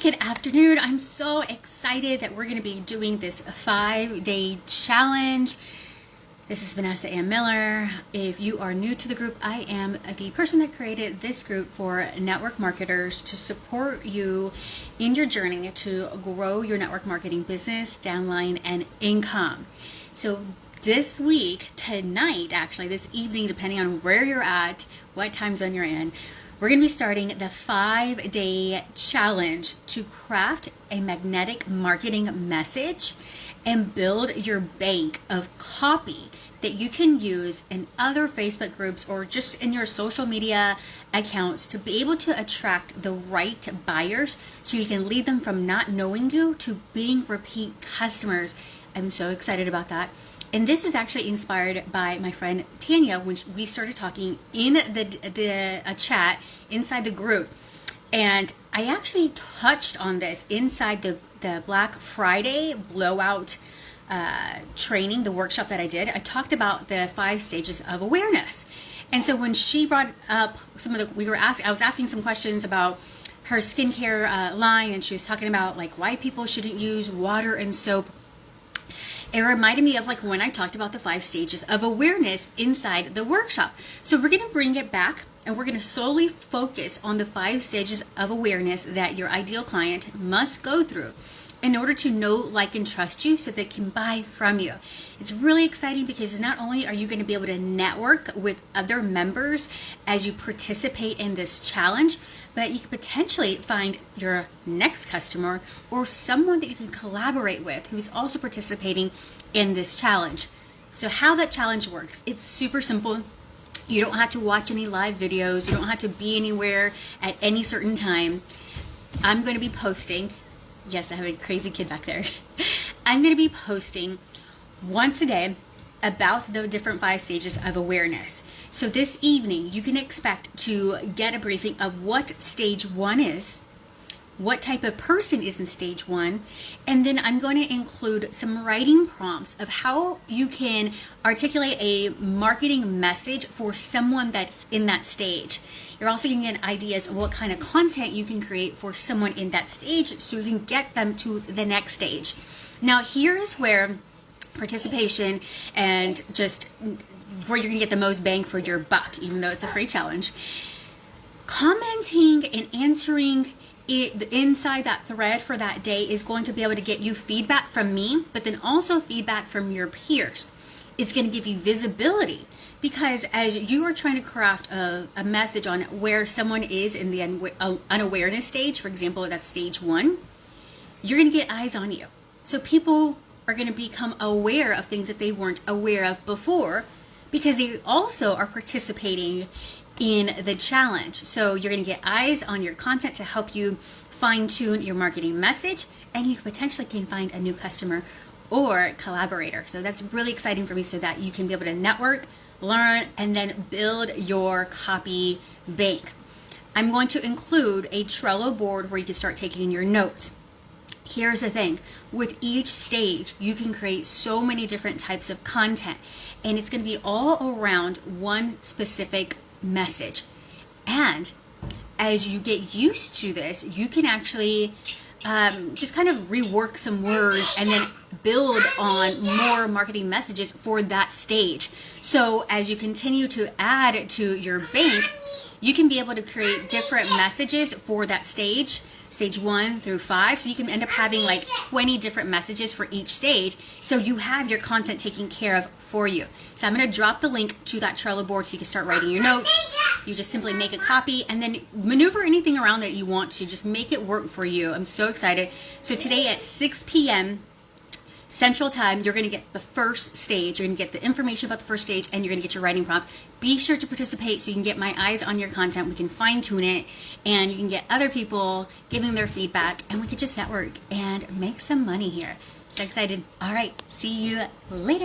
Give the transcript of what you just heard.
Good afternoon. I'm so excited that we're going to be doing this 5-day challenge. This is Vanessa Ann Miller. If you are new to the group, I am the person that created this group for network marketers to support you in your journey to grow your network marketing business, downline, and income. So this week, tonight, actually, this evening, depending on where you're at, what time zone you're in, we're going to be starting the 5-day challenge to craft a magnetic marketing message and build your bank of copy that you can use in other Facebook groups or just in your social media accounts to be able to attract the right buyers so you can lead them from not knowing you to being repeat customers. I'm so excited about that. And this is actually inspired by my friend Tanya when we started talking in the chat inside the group. And I actually touched on this inside the Black Friday blowout training, the workshop that I did. I talked about the 5 stages of awareness. And so when she brought up some of the, I was asking some questions about her skincare line, and she was talking about like why people shouldn't use water and soap. It reminded me of like when I talked about the 5 stages of awareness inside the workshop. So we're going to bring it back and we're going to solely focus on the 5 stages of awareness that your ideal client must go through in order to know, like, and trust you so they can buy from you. It's really exciting because not only are you going to be able to network with other members as you participate in this challenge, but you could potentially find your next customer or someone that you can collaborate with who's also participating in this challenge. So how that challenge works, it's super simple. You don't have to watch any live videos. You don't have to be anywhere at any certain time. I'm going to be posting. Yes, I have a crazy kid back there. I'm going to be posting once a day about the different 5 stages of awareness. So this evening, you can expect to get a briefing of what stage 1 is, what type of person is in stage 1, and then I'm going to include some writing prompts of how you can articulate a marketing message for someone that's in that stage. You're also going to get ideas of what kind of content you can create for someone in that stage so you can get them to the next stage. Now, here's where participation and just where you're going to get the most bang for your buck, even though it's a free challenge. Commenting and answering inside that thread for that day is going to be able to get you feedback from me, but then also feedback from your peers. It's going to give you visibility because as you are trying to craft a message on where someone is in the unawareness stage, for example, that's stage 1, you're going to get eyes on you. So people are going to become aware of things that they weren't aware of before because they also are participating in the challenge. So you're going to get eyes on your content to help you fine-tune your marketing message, and you potentially can find a new customer or collaborator. So that's really exciting for me so that you can be able to network, learn, and then build your copy bank. I'm going to include a Trello board where you can start taking your notes. Here's the thing, with each stage, you can create so many different types of content, and it's going to be all around one specific message. And as you get used to this, you can actually just kind of rework some words and then build on more marketing messages for that stage. So as you continue to add to your bank, you can be able to create different messages for that stage 1 through 5. So you can end up having like 20 different messages for each stage. So you have your content taken care of for you. So I'm going to drop the link to that Trello board so you can start writing your notes. You just simply make a copy and then maneuver anything around that you want to. Just make it work for you. I'm so excited. So today at 6 p.m. Central Time, you're going to get the first stage. You're going to get the information about the first stage, and you're going to get your writing prompt. Be sure to participate so you can get my eyes on your content. We can fine tune it, and you can get other people giving their feedback, and we can just network and make some money here. So excited. All right. See you later.